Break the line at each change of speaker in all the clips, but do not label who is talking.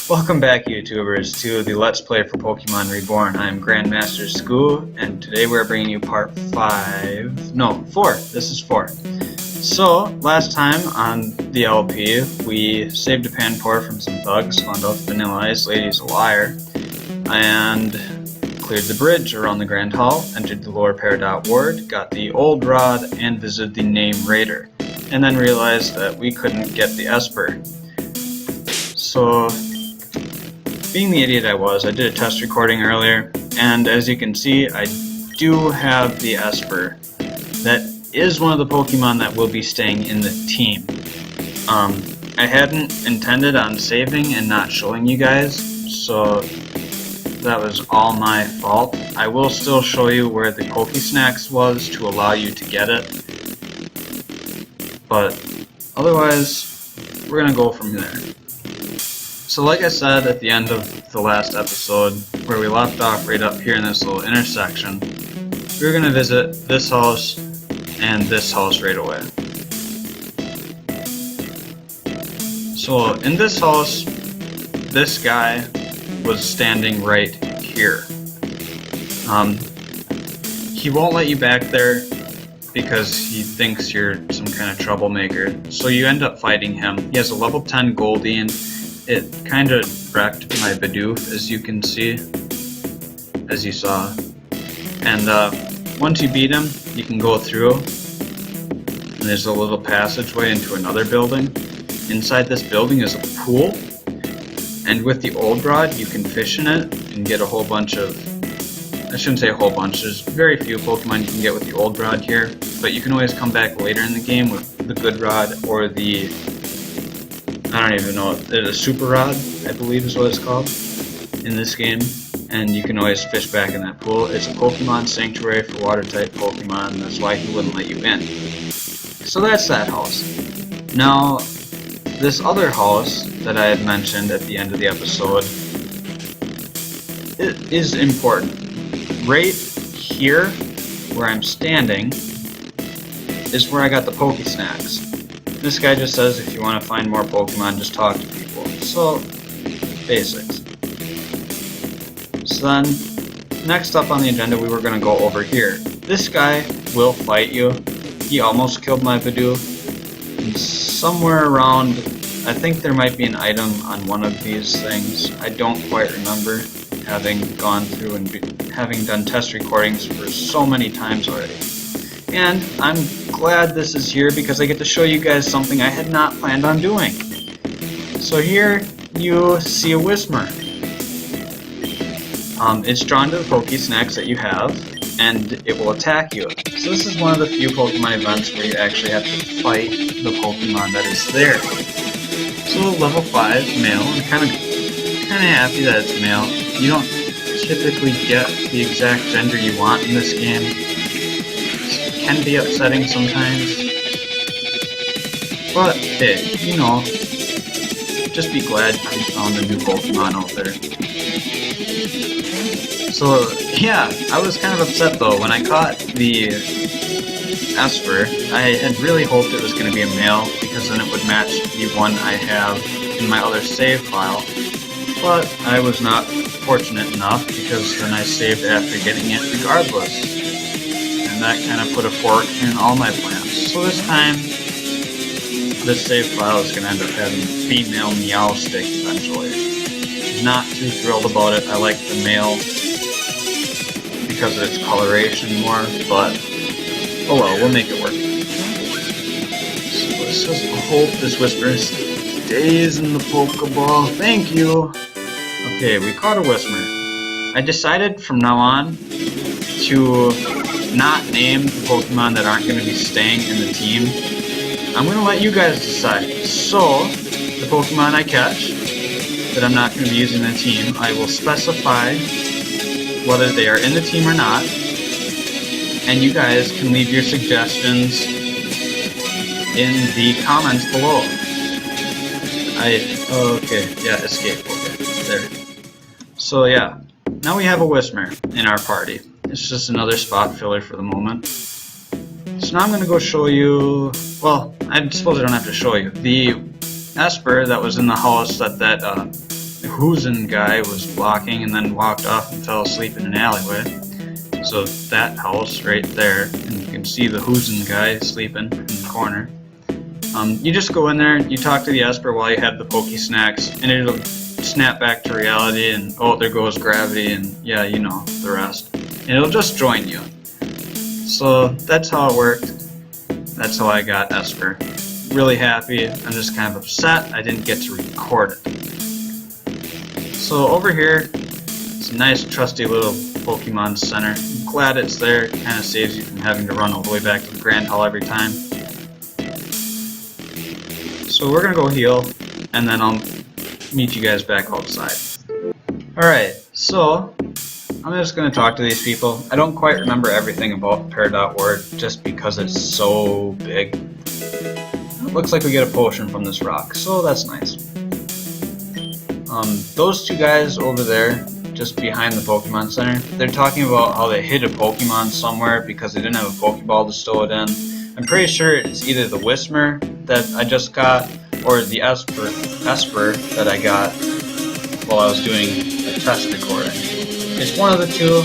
Welcome back, YouTubers, to the Let's Play for Pokemon Reborn. I'm Grandmaster Scoo, and today we're bringing you part 4. This is 4. So, last time on the LP, we saved a Panpour from some thugs, found out the Vanilla Ice Lady's a liar, and cleared the bridge around the Grand Hall, entered the Lower Peridot Ward, got the Old Rod, and visited the Name Raider, and then realized that we couldn't get the Esper. So, being the idiot I was, I did a test recording earlier, and as you can see, I do have the Esper. That is one of the Pokemon that will be staying in the team. I hadn't intended on saving and not showing you guys, so that was all my fault. I will still show you where the Pokesnacks was to allow you to get it, but otherwise, we're gonna go from there. So like I said at the end of the last episode, where we left off right up here in this little intersection, we were going to visit this house and this house right away. So in this house, this guy was standing right here. He won't let you back there because he thinks you're some kind of troublemaker, so you end up fighting him. He has a level 10 Goldeen. It kind of wrecked my Bidoof, as you can see, as you saw. And once you beat him, you can go through, and there's a little passageway into another building. Inside this building is a pool, and with the Old Rod, you can fish in it and get a whole bunch of... I shouldn't say a whole bunch, there's very few Pokemon you can get with the Old Rod here, but you can always come back later in the game with the Good Rod or the... I don't even know, the Super Rod, I believe is what it's called, in this game, and you can always fish back in that pool. It's a Pokemon Sanctuary for Water-type Pokemon, that's why he wouldn't let you in. So that's that house. Now, this other house that I had mentioned at the end of the episode, it is important. Right here, where I'm standing, is where I got the Pokesnacks. This guy just says if you want to find more Pokemon, just talk to people. So, basics. So then, next up on the agenda, we were going to go over here. This guy will fight you. He almost killed my Bidoof. And somewhere around, I think there might be an item on one of these things. I don't quite remember, having gone through and having done test recordings for so many times already. And I'm glad this is here because I get to show you guys something I had not planned on doing. So here you see a Whismur. It's drawn to the Pokesnacks that you have, and it will attack you. So this is one of the few Pokemon events where you actually have to fight the Pokemon that is there. So level 5 male. I'm kind of happy that it's male. You don't typically get the exact gender you want in this game. Can be upsetting sometimes, but hey, you know, just be glad you found a new Pokemon out there. So yeah, I was kind of upset though when I caught the Esper. I had really hoped it was going to be a male because then it would match the one I have in my other save file, but I was not fortunate enough because then I saved after getting it regardless. And that kind of put a fork in all my plans. So this time, this save file is going to end up having a female Meowstic eventually. Not too thrilled about it. I like the male because of its coloration more, but oh well, we'll make it work. So let's just hope this Whisper stays in the Pokeball. Thank you! Okay, we caught a Whisper. I decided from now on to not name the Pokemon that aren't going to be staying in the team. I'm going to let you guys decide. So, the Pokemon I catch that I'm not going to be using in the team, I will specify whether they are in the team or not, and you guys can leave your suggestions in the comments below. Okay, yeah, escape, okay, there. So yeah, now we have a Whismur in our party. It's just another spot filler for the moment. So now I'm going to go show you, well, I suppose I don't have to show you, the Esper that was in the house that Hoozen guy was blocking and then walked off and fell asleep in an alleyway. So that house right there, and you can see the Hoozen guy sleeping in the corner. You just go in there, you talk to the Esper while you have the Poke Snacks, and it'll snap back to reality, and oh, there goes gravity, and yeah, you know the rest. And it'll just join you. So that's how it worked. That's how I got Esper. Really happy. I'm just kind of upset I didn't get to record it. So over here, it's a nice trusty little Pokemon Center. I'm glad it's there. It kind of saves you from having to run all the way back to the Grand Hall every time. So we're gonna go heal, and then I'll meet you guys back outside. Alright, so I'm just gonna talk to these people. I don't quite remember everything about Peridot Ward just because it's so big. It looks like we get a potion from this rock, so that's nice. Those two guys over there, just behind the Pokemon Center, they're talking about how they hid a Pokemon somewhere because they didn't have a Pokeball to stow it in. I'm pretty sure it's either the Whismer that I just got or the Esper that I got while I was doing a test recording. It's one of the two,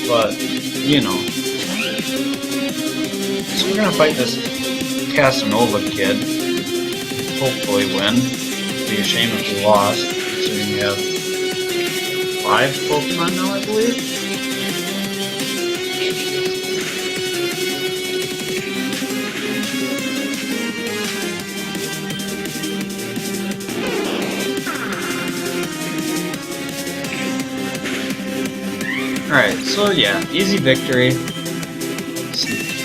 but you know. So we're gonna fight this Casanova kid. Hopefully win. It'd be a shame if we lost. So we have 5 Pokemon now, I believe. Alright, so yeah, easy victory.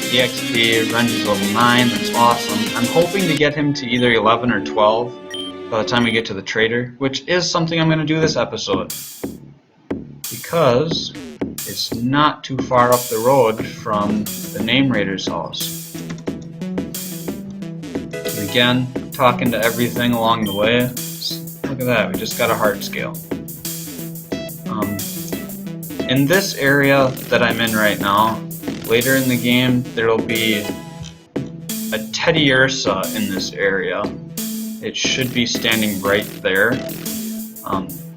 EXP, Renji's level 9, that's awesome. I'm hoping to get him to either 11 or 12 by the time we get to the trader, which is something I'm going to do this episode. Because it's not too far up the road from the Name Raider's house. And again, talking to everything along the way. Look at that, we just got a heart scale. In this area that I'm in right now, later in the game, there'll be a Teddiursa in this area. It should be standing right there.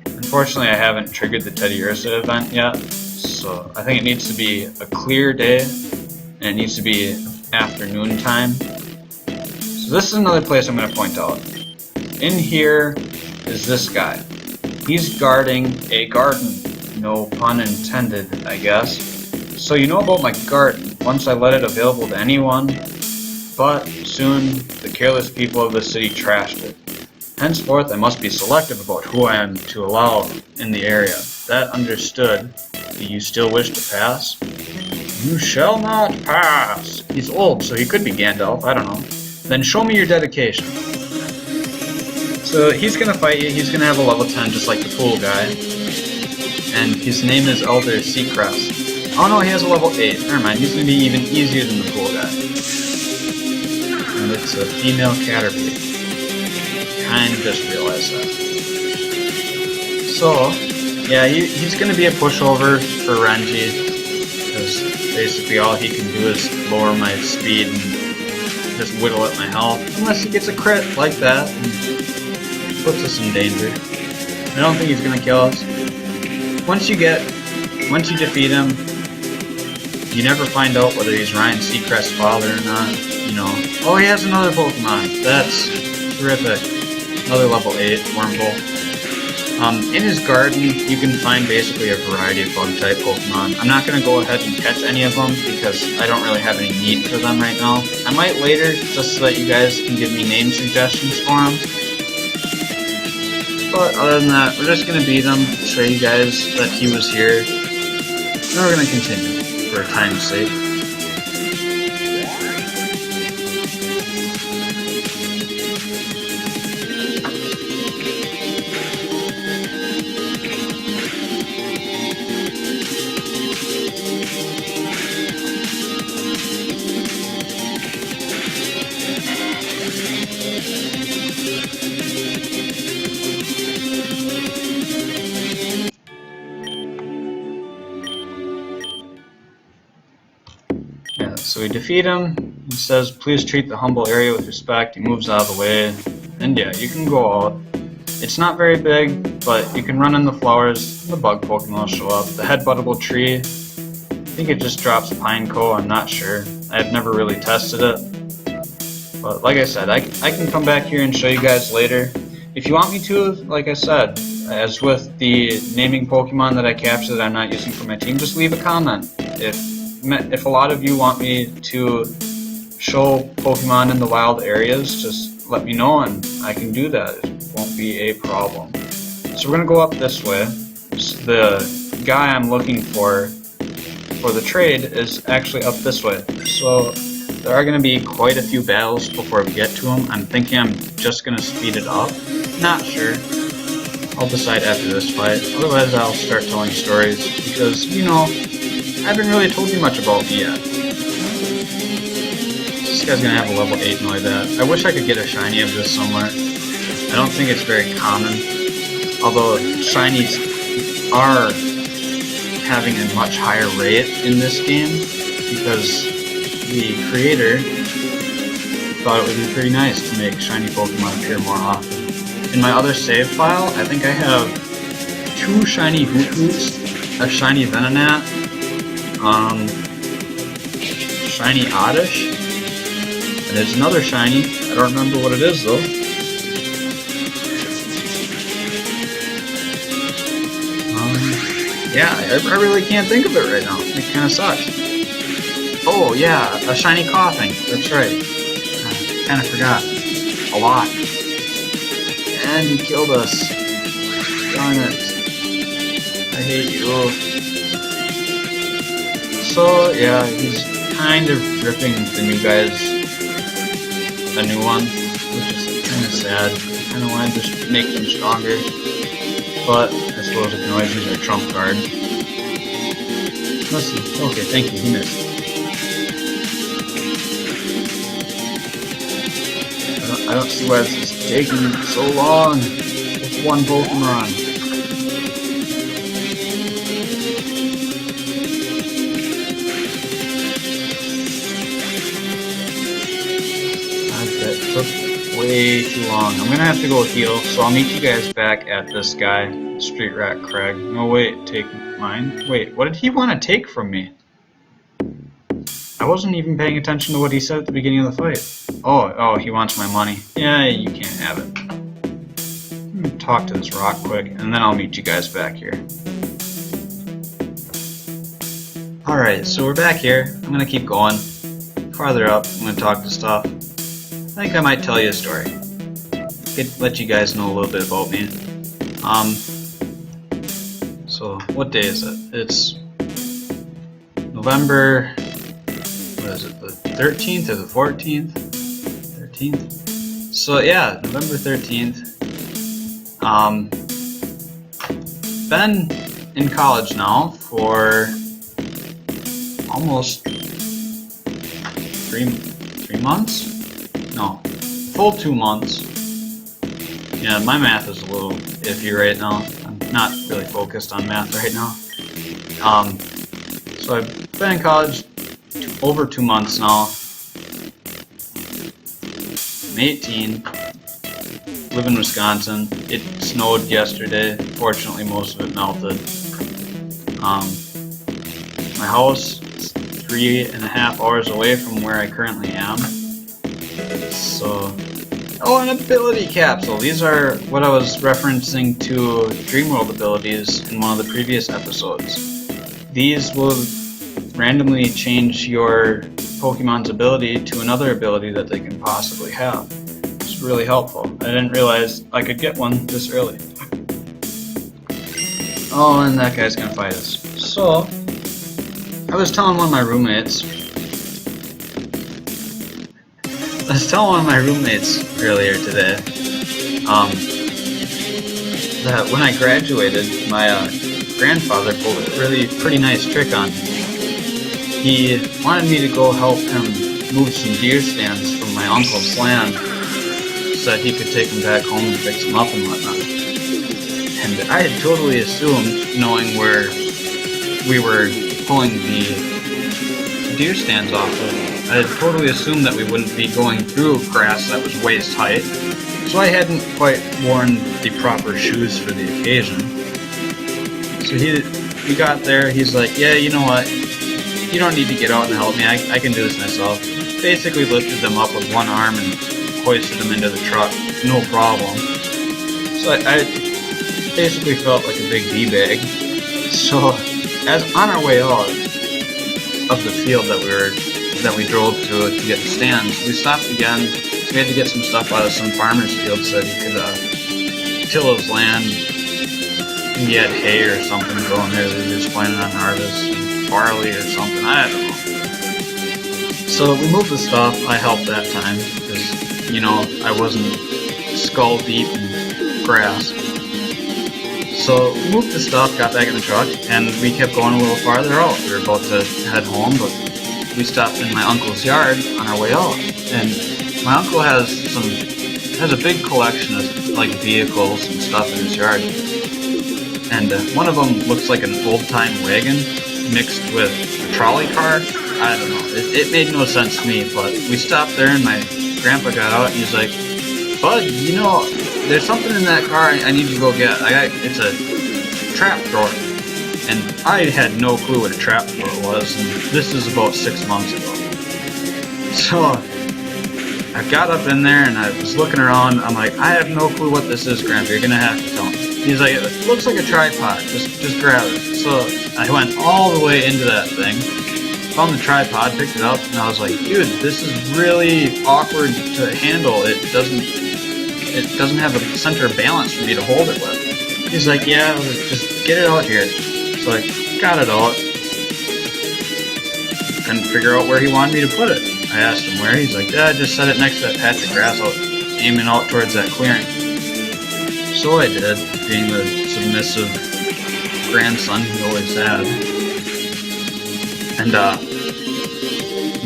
Unfortunately, I haven't triggered the Teddiursa event yet, so I think it needs to be a clear day, and it needs to be afternoon time. So this is another place I'm going to point out. In here is this guy. He's guarding a garden. No pun intended, I guess. So you know about my garden. Once I let it available to anyone, but soon the careless people of the city trashed it. Henceforth, I must be selective about who I am to allow in the area. That understood. Do you still wish to pass? You shall not pass. He's old, so he could be Gandalf. I don't know. Then show me your dedication. So he's gonna fight you. He's gonna have a level 10, just like the pool guy. And his name is Elder Seacrest. Oh no, he has a level 8. Never mind, he's going to be even easier than the pool guy. And it's a female Caterpie. Kind of just realized that. So, yeah, he's going to be a pushover for Renji. Because basically all he can do is lower my speed and just whittle at my health. Unless he gets a crit like that and puts us in danger. I don't think he's going to kill us. Once you defeat him, you never find out whether he's Ryan Seacrest's father or not. You know, oh, he has another Pokemon. That's terrific. Another level 8 Wurmple. In his garden, you can find basically a variety of bug-type Pokemon. I'm not going to go ahead and catch any of them because I don't really have any need for them right now. I might later, just so that you guys can give me name suggestions for them. But other than that, we're just going to beat him, show you guys that he was here, and we're going to continue for time's sake. So we defeat him. He says, please treat the humble area with respect. He moves out of the way. And yeah, you can go out. It's not very big, but you can run in the flowers, the bug Pokemon will show up. The headbuttable tree, I think it just drops Pineco, I'm not sure. I've never really tested it. But like I said, I can come back here and show you guys later. If you want me to, like I said, as with the naming Pokemon that I capture that I'm not using for my team, just leave a comment. If a lot of you want me to show Pokemon in the wild areas, just let me know and I can do that. It won't be a problem. So we're going to go up this way. So the guy I'm looking for the trade is actually up this way. So there are going to be quite a few battles before we get to him. I'm thinking I'm just going to speed it up. Not sure. I'll decide after this fight. Otherwise I'll start telling stories because, you know, I haven't really told you much about me yet. This guy's going to have a level 8 Noibat. I wish I could get a shiny of this somewhere. I don't think it's very common. Although shinies are having a much higher rate in this game because the creator thought it would be pretty nice to make shiny Pokemon appear more often. In my other save file, I think I have 2 shiny Hoothoots, a shiny Venonat, shiny Oddish, and there's another shiny. I don't remember what it is though. Yeah, I really can't think of it right now. It kind of sucks. Oh yeah, a shiny Coughing. That's right. I kind of forgot. A lot. And he killed us. Darn it. I hate you. So yeah, he's kind of ripping the new guys a new one, which is kind of sad. I kind of want to just make them stronger. But I suppose I can always use our trump card. Let's see. Okay, thank you. He missed. I don't see why this is taking so long with one Pokemon. That took way too long. I'm gonna have to go heal, so I'll meet you guys back at this guy, Street Rat Craig. No, wait, take mine. Wait, what did he want to take from me? I wasn't even paying attention to what he said at the beginning of the fight. Oh, he wants my money. Yeah, you can't have it. Let me talk to this rock quick, and then I'll meet you guys back here. Alright, so we're back here. I'm gonna keep going. Farther up, I'm gonna talk to stuff. I think I might tell you a story. Let you guys know a little bit about me. So, what day is it? It's November... What is it, the 13th or the 14th? 13th? So yeah, November 13th. Been in college now for almost 3 months? No, full 2 months. Yeah, my math is a little iffy right now. I'm not really focused on math right now. So I've been in college over 2 months now. I'm 18. Live in Wisconsin. It snowed yesterday. Fortunately, most of it melted. My house is 3.5 hours away from where I currently am. So, oh, an ability capsule. These are what I was referencing to Dreamworld abilities in one of the previous episodes. These will randomly change your Pokemon's ability to another ability that they can possibly have. It's really helpful. I didn't realize I could get one this early. Oh, and that guy's gonna fight us. So, I was telling one of my roommates earlier today that when I graduated, my grandfather pulled a pretty nice trick on me. He wanted me to go help him move some deer stands from my uncle's land so that he could take them back home and fix them up and whatnot. And I had totally assumed, knowing where we were pulling the deer stands off of, I had totally assumed that we wouldn't be going through grass that was waist height. So I hadn't quite worn the proper shoes for the occasion. So he got there, he's like, yeah, you know what, you don't need to get out and help me, I can do this myself. Basically lifted them up with one arm and hoisted them into the truck, no problem. So I basically felt like a big D-bag. So as on our way out of the field that we drove to get the stands, we stopped again. We had to get some stuff out of some farmer's field so that he could till his land. He had hay or something growing there that he was planning on harvest, barley or something, I don't know. So we moved the stuff. I helped that time because, you know, I wasn't skull deep in grass. So we moved the stuff, got back in the truck, and we kept going a little farther out. We were about to head home, but we stopped in my uncle's yard on our way out. And my uncle has a big collection of like vehicles and stuff in his yard. And one of them looks like an old-time wagon mixed with a trolley car. I don't know. It made no sense to me, but we stopped there and my grandpa got out and he's like, Bud, you know, there's something in that car I need you to go get. It's a trap thrower. And I had no clue what a trap thrower was, and this is about 6 months ago. So I got up in there and I was looking around. I'm like, I have no clue what this is, Grandpa. You're gonna have to tell me. He's like, it looks like a tripod. Just grab it. So I went all the way into that thing, found the tripod, picked it up, and I was like, dude, this is really awkward to handle. It doesn't have a center of balance for me to hold it with. He's like, yeah, just get it out here. So I got it out. Couldn't figure out where he wanted me to put it. I asked him where. He's like, yeah, just set it next to that patch of grass out, aiming out towards that clearing. So I did, being the submissive grandson he always had. And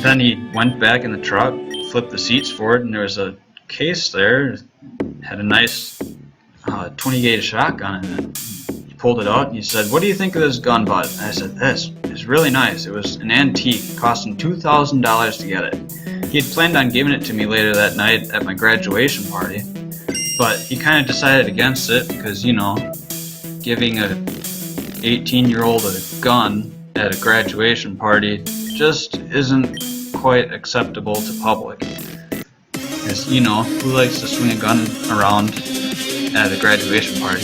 then he went back in the truck, flipped the seats forward, and there was a case there. Had a nice 20 gauge shotgun in it. He pulled it out and he said, what do you think of this gun, bud? And I said, this is really nice. It was an antique, costing $2,000 to get it. He had planned on giving it to me later that night at my graduation party, but he kind of decided against it because, you know, giving a 18-year-old a gun at a graduation party just isn't quite acceptable to public. Because, you know, who likes to swing a gun around at a graduation party?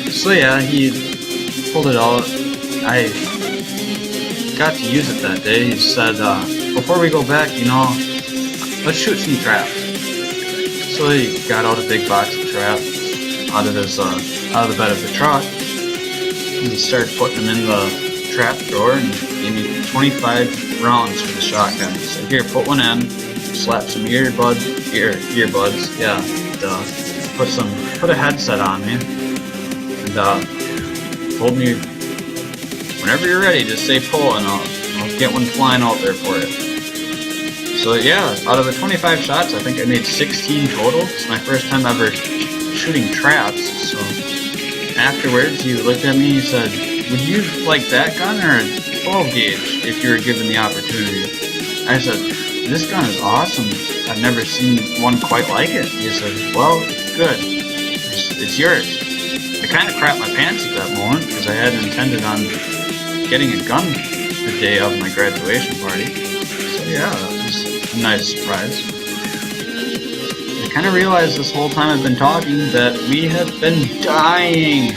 So yeah, he pulled it out. I got to use it that day. He said, before we go back, you know, let's shoot some traps. So he got out a big box of traps out of the bed of the truck. And he started putting them in the trap thrower and gave me 25 rounds for the shotgun. He said, here, put one in, slap some earbuds, yeah, and, put a headset on me, and told me, whenever you're ready, just say pull and I'll get one flying out there for you. So yeah, out of the 25 shots, I think I made 16 total. It's my first time ever shooting traps, so afterwards he looked at me and he said, would you like that gun or a 12 gauge if you were given the opportunity? I said, this gun is awesome. I've never seen one quite like it. He said, well, good. It's yours. I kind of crapped my pants at that moment because I hadn't intended on getting a gun the day of my graduation party. So yeah, that was a nice surprise. I kind of realized this whole time I've been talking that we have been dying.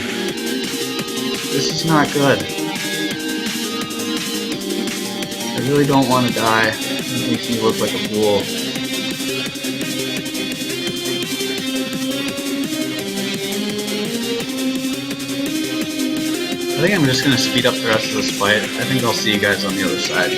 This is not good. I really don't want to die. It makes me look like a fool. I think I'm just going to speed up the rest of this fight. I think I'll see you guys on the other side.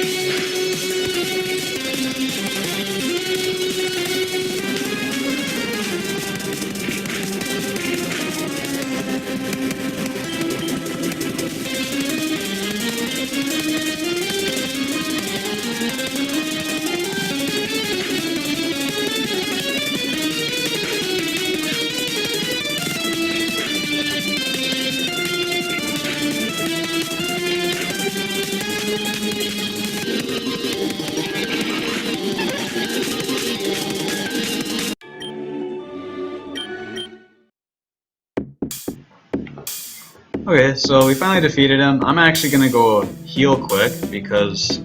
Okay, so we finally defeated him. I'm actually gonna go heal quick because,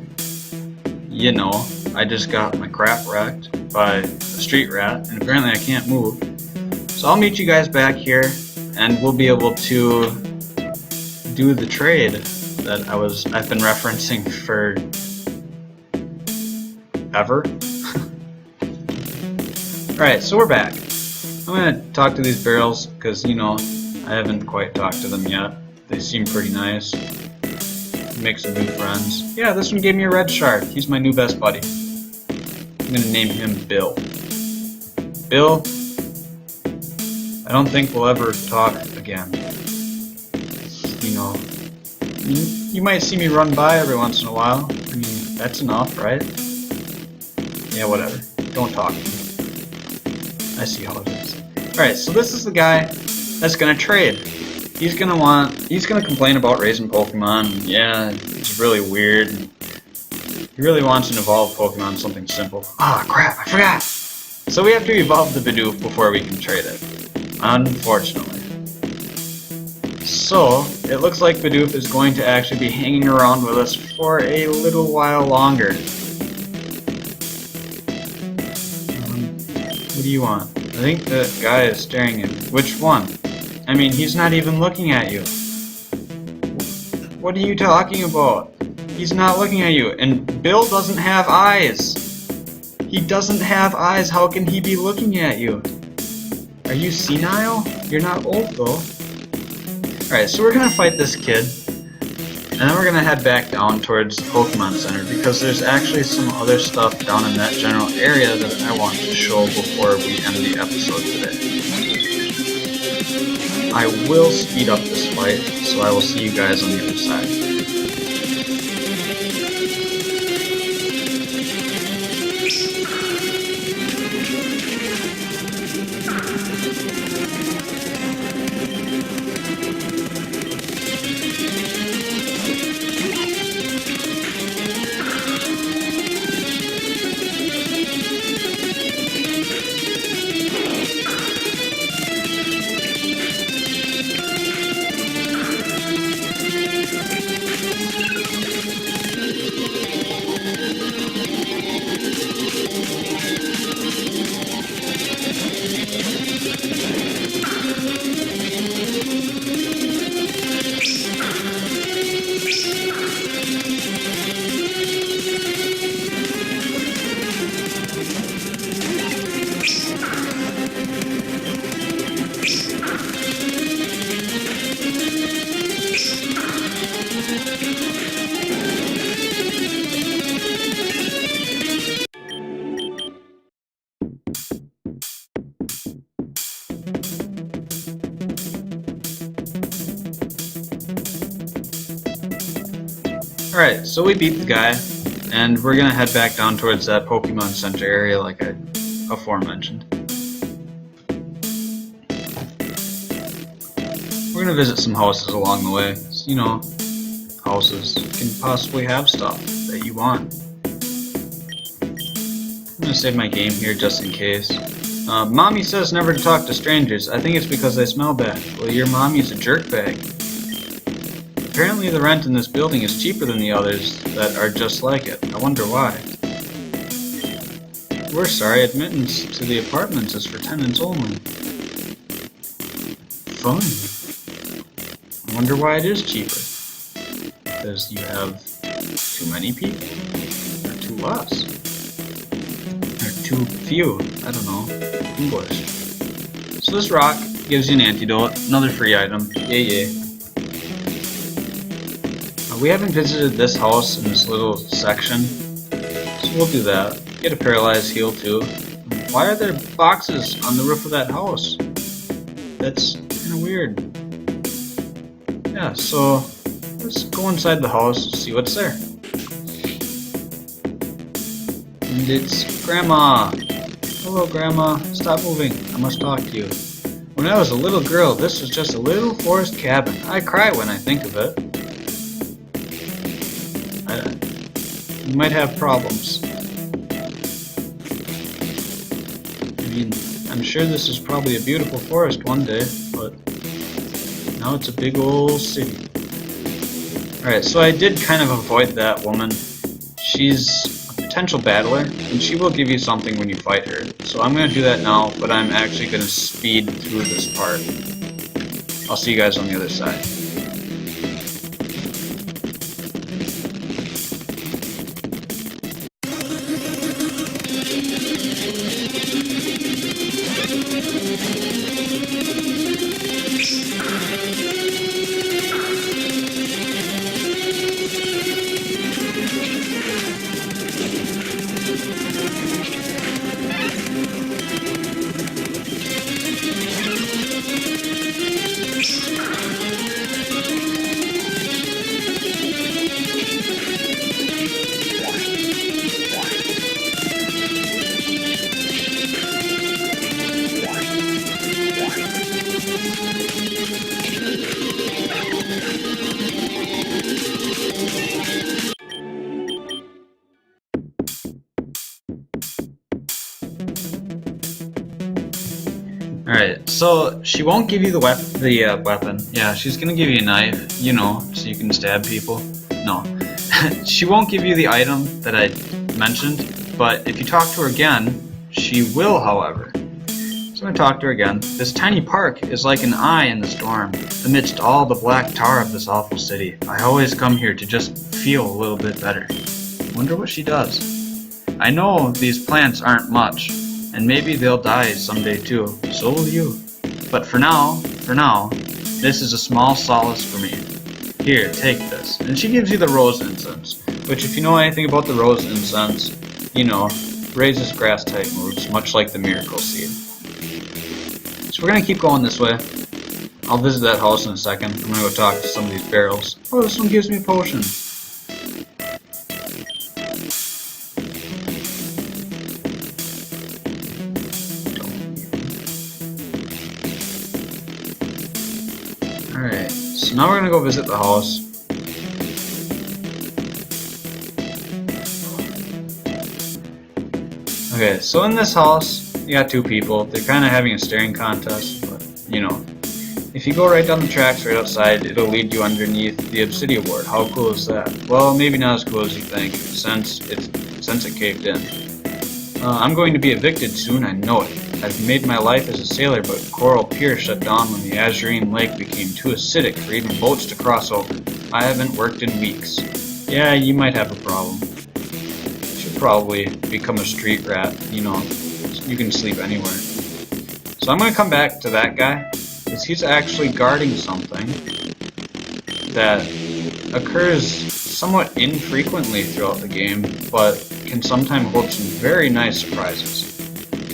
you know, I just got my crap wrecked by a street rat, and apparently I can't move. So I'll meet you guys back here, and we'll be able to do the trade that I've been referencing for ever. Alright, so we're back. I'm gonna talk to these barrels because, you know, I haven't quite talked to them yet. They seem pretty nice. Make some new friends. Yeah, this one gave me a red shark. He's my new best buddy. I'm gonna name him Bill. Bill, I don't think we'll ever talk again. You know, you might see me run by every once in a while. I mean, that's enough, right? Yeah, whatever. Don't talk to me. I see how it is. Alright, so this is the guy that's gonna trade. He's gonna complain about raising Pokemon. Yeah, it's really weird. He really wants an evolved Pokemon, something simple. Ah, crap, I forgot! So we have to evolve the Bidoof before we can trade it. Unfortunately. So, it looks like Bidoof is going to actually be hanging around with us for a little while longer. What do you want? I think that guy is staring at me. Which one? I mean, he's not even looking at you. What are you talking about? He's not looking at you. And Bill doesn't have eyes. He doesn't have eyes. How can he be looking at you? Are you senile? You're not old, though. Alright, so we're gonna fight this kid. And then we're gonna head back down towards the Pokemon Center because there's actually some other stuff down in that general area that I want to show before we end the episode today. I will speed up this fight, so I will see you guys on the other side. Alright, so we beat the guy, and we're gonna head back down towards that Pokemon Center area like I aforementioned. We're gonna visit some houses along the way. You know, houses can possibly have stuff that you want. I'm gonna save my game here just in case. Mommy says never to talk to strangers. I think it's because they smell bad. Well, your mommy's a jerkbag. Apparently the rent in this building is cheaper than the others that are just like it. I wonder why. We're sorry, admittance to the apartments is for tenants only. Fun. I wonder why it is cheaper. Because you have too many people? Or too less? Or too few? I don't know. English. So this rock gives you an antidote, another free item. Yay yay. We haven't visited this house in this little section, so we'll do that. Get a paralyzed heal too. Why are there boxes on the roof of that house? That's kind of weird. Yeah, so let's go inside the house and see what's there. And it's Grandma. Hello, Grandma. Stop moving. I must talk to you. When I was a little girl, this was just a little forest cabin. I cry when I think of it. You might have problems. I mean, I'm sure this is probably a beautiful forest one day, but Now it's a big old city. Alright, so I did kind of avoid that woman. She's a potential battler, and she will give you something when you fight her. So I'm going to do that now, but I'm actually going to speed through this part. I'll see you guys on the other side. Alright, so she won't give you the weapon. Yeah, she's gonna give you a knife, you know, so you can stab people. No. She won't give you the item that I mentioned, but if you talk to her again, she will, however. So I'm gonna talk to her again. This tiny park is like an eye in the storm, amidst all the black tar of this awful city. I always come here to just feel a little bit better. Wonder what she does. I know these plants aren't much, and maybe they'll die someday too, so will you. But for now, this is a small solace for me. Here, take this. And she gives you the rose incense, which if you know anything about the rose incense, you know, raises grass type moves, much like the miracle seed. So we're gonna keep going this way. I'll visit that house in a second. I'm gonna go talk to some of these barrels. Oh, this one gives me a potion. Alright, so now we're gonna go visit the house. Okay, so in this house, you got two people. They're kind of having a staring contest, but, you know. If you go right down the tracks right outside, it'll lead you underneath the Obsidian Ward. How cool is that? Well, maybe not as cool as you think, since it caved in. I'm going to be evicted soon, I know it. I've made my life as a sailor, but Coral Pier shut down when the Azurine Lake became too acidic for even boats to cross over. I haven't worked in weeks. Yeah, you might have a problem. Should probably become a street rat, you know. You can sleep anywhere. So I'm going to come back to that guy, because he's actually guarding something that occurs somewhat infrequently throughout the game, but can sometimes hold some very nice surprises.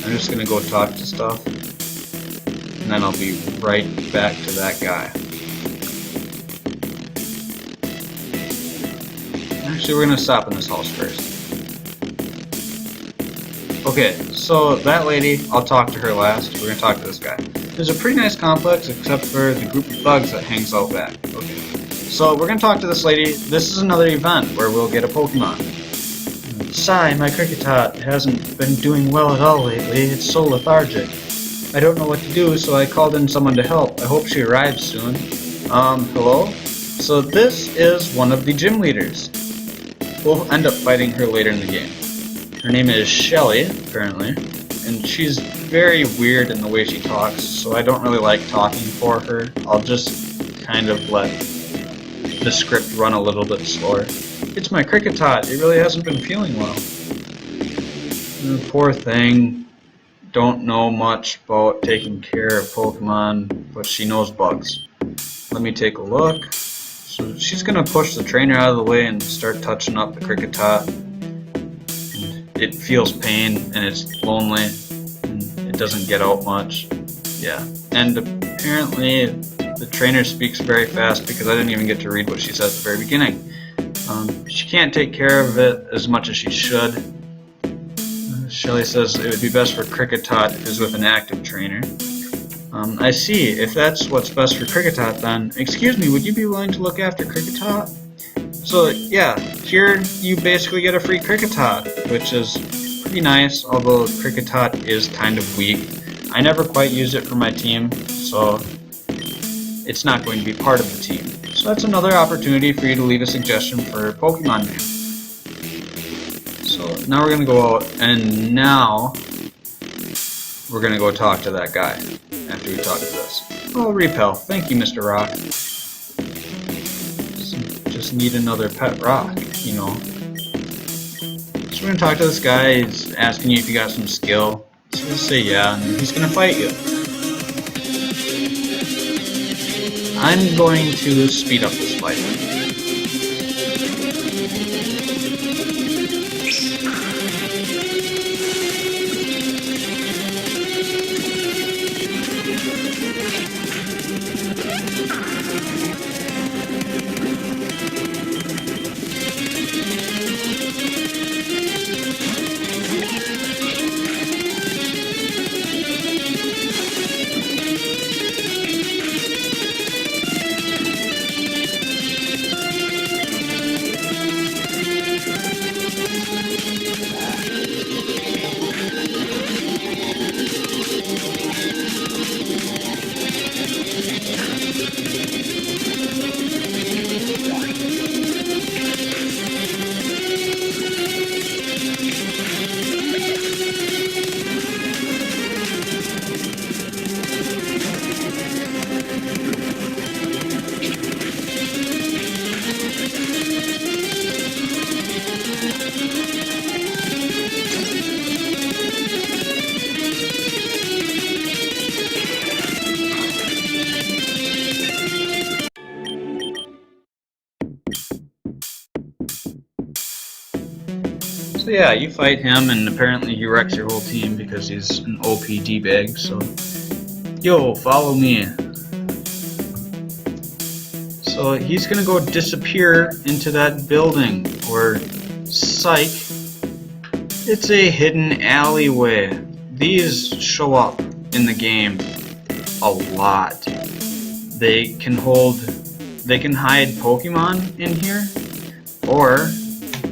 I'm just going to go talk to stuff, and then I'll be right back to that guy. Actually, we're going to stop in this house first. Okay, so that lady, I'll talk to her last. We're going to talk to this guy. There's a pretty nice complex, except for the group of thugs that hangs out back. Okay, so we're going to talk to this lady. This is another event where we'll get a Pokemon. Sigh, my Kricketot hasn't been doing well at all lately. It's so lethargic. I don't know what to do, so I called in someone to help. I hope she arrives soon. Hello? So this is one of the gym leaders. We'll end up fighting her later in the game. Her name is Shelly, apparently, and she's very weird in the way she talks, so I don't really like talking for her. I'll just kind of let the script run a little bit slower. It's my Kricketot. It really hasn't been feeling well. Poor thing. Don't know much about taking care of Pokemon, but she knows bugs. Let me take a look. So she's going to push the trainer out of the way and start touching up the Kricketot. And it feels pain, and it's lonely, and it doesn't get out much. Yeah. And apparently the trainer speaks very fast because I didn't even get to read what she said at the very beginning. She can't take care of it as much as she should. Shelly says it would be best for Kricketot if it was with an active trainer. I see. If that's what's best for Kricketot, then... Excuse me, would you be willing to look after Kricketot? So, yeah, here you basically get a free Kricketot, which is pretty nice, although Kricketot is kind of weak. I never quite used it for my team, so it's not going to be part of the team. So that's another opportunity for you to leave a suggestion for Pokemon name. So now we're going to go out, and now we're going to go talk to that guy after we talk to this. Oh, Repel. Thank you, Mr. Rock. Just need another pet rock, you know. So we're going to talk to this guy. He's asking you if you got some skill. So just say yeah, and he's going to fight you. I'm going to speed up this fight. So yeah, you fight him, and apparently he wrecks your whole team because he's an OP D-bag, so... Yo, follow me. So he's gonna go disappear into that building, or... Psych. It's a hidden alleyway. These show up in the game a lot. They can hide Pokemon in here, or...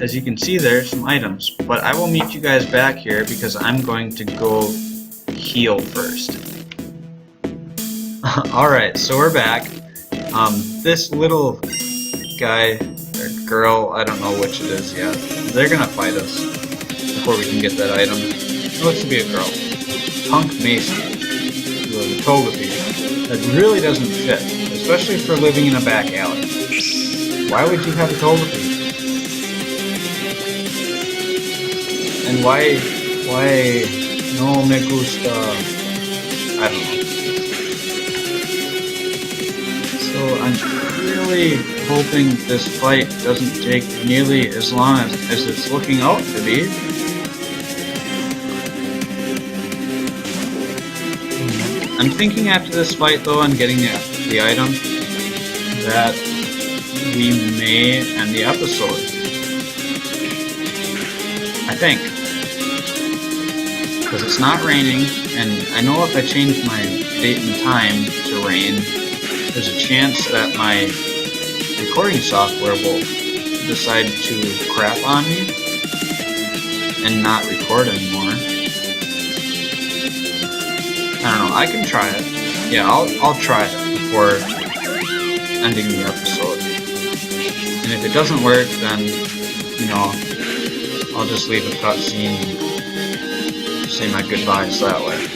as you can see, there's some items, but I will meet you guys back here because I'm going to go heal first. Alright, so we're back. This little guy, or girl, I don't know which it is yet, they're gonna fight us before we can get that item. It looks to be a girl. Punk Mason, with a Togepi. That really doesn't fit, especially for living in a back alley. Why would you have a Togepi? And why no me gusta, I don't know. So I'm really hoping this fight doesn't take nearly as long as it's looking out to be. I'm thinking after this fight though, and getting the item, that we may end the episode. I think. Because it's not raining, and I know if I change my date and time to rain, there's a chance that my recording software will decide to crap on me and not record anymore. I don't know, I can try it. Yeah, I'll try it before ending the episode. And if it doesn't work, then, you know, I'll just leave a cutscene and say my goodbyes that way.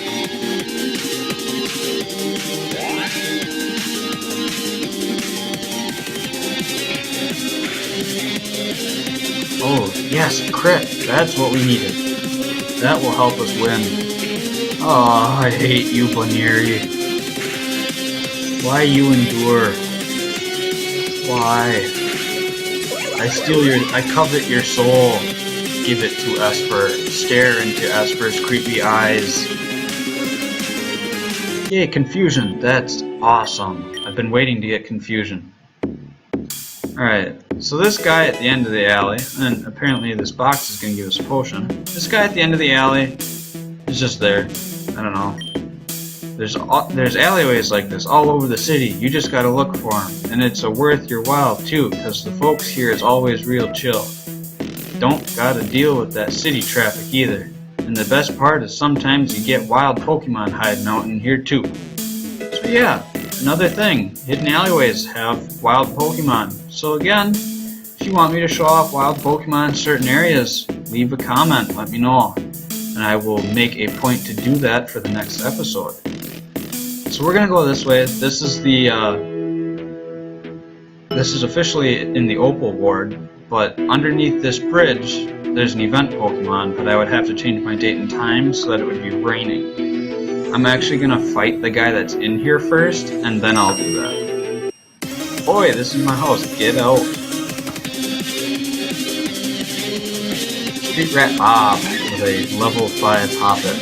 Oh, yes, crit! That's what we needed. That will help us win. Oh, I hate you, Baneri. Why you endure? Why? I covet your soul. Give it to Esper. Stare into Esper's creepy eyes. Yay, confusion. That's awesome. I've been waiting to get confusion. Alright, so this guy at the end of the alley, and apparently this box is going to give us a potion. This guy at the end of the alley is just there. I don't know. There's alleyways like this all over the city. You just gotta look for them. And it's worth your while too, because the folks here is always real chill. Don't gotta deal with that city traffic either. And the best part is sometimes you get wild Pokemon hiding out in here too. So yeah, another thing, hidden alleyways have wild Pokemon. So again, if you want me to show off wild Pokemon in certain areas, leave a comment, let me know, and I will make a point to do that for the next episode. So we're gonna go this way. This is officially in the Opal Ward, but underneath this bridge, there's an event Pokemon, but I would have to change my date and time so that it would be raining. I'm actually gonna fight the guy that's in here first, and then I'll do that. Boy, this is my house. Get out. Street Rat Bob with a level 5 Hoppet.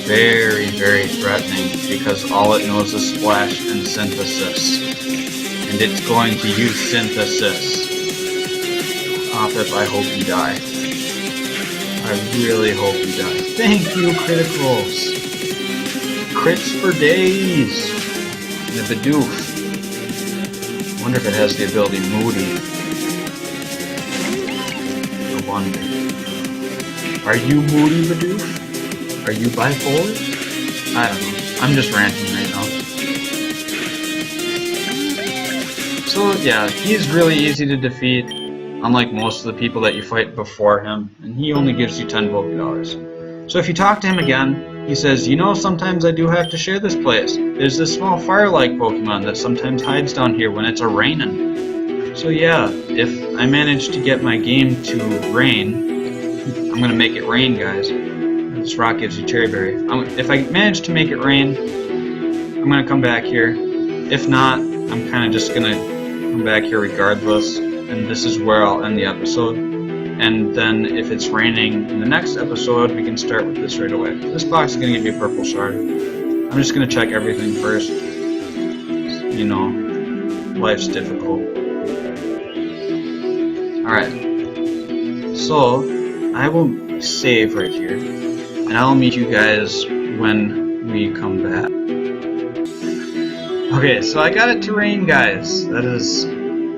Very, very threatening because all it knows is Splash and Synthesis. And it's going to use Synthesis. Hoppet, I hope you die. I really hope you die. Thank you, Criticals! Crits for days! And the Bidoof. Wonder if it has the ability Moody. I wonder. Are you Moody, Bidoof? Are you bipolar? I don't know. I'm just ranting right now. So yeah, he's really easy to defeat, unlike most of the people that you fight before him, and he only gives you 10 Pokédollars. So if you talk to him again, he says, you know, sometimes I do have to share this place. There's this small fire-like Pokemon that sometimes hides down here when it's a-raining. So yeah, if I manage to get my game to rain, I'm gonna make it rain, guys. This rock gives you Cherry Berry. If I manage to make it rain, I'm gonna come back here. If not, I'm kind of just gonna come back here regardless, and this is where I'll end the episode. And then if it's raining in the next episode, we can start with this right away. This box is gonna give me a purple shard. I'm just gonna check everything first. You know, life's difficult. Alright. So, I will save right here. And I'll meet you guys when we come back. Okay, so I got it to rain, guys. That is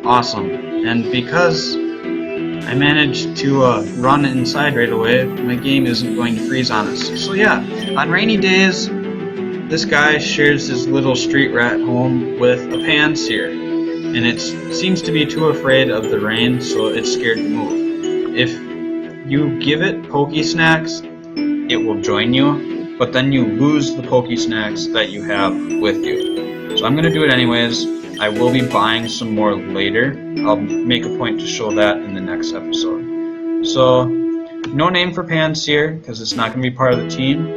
awesome. And because I managed to run inside right away, my game isn't going to freeze on us. So yeah, on rainy days, this guy shares his little street rat home with a Pansear. And it seems to be too afraid of the rain, so it's scared to move. If you give it Pokesnacks, it will join you, but then you lose the Pokesnacks that you have with you. So I'm going to do it anyways. I will be buying some more later. I'll make a point to show that in the next episode. So, no name for Pansear, because it's not going to be part of the team.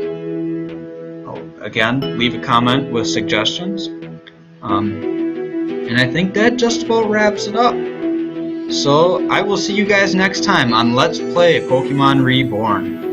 Again, leave a comment with suggestions. And I think that just about wraps it up. So, I will see you guys next time on Let's Play Pokemon Reborn.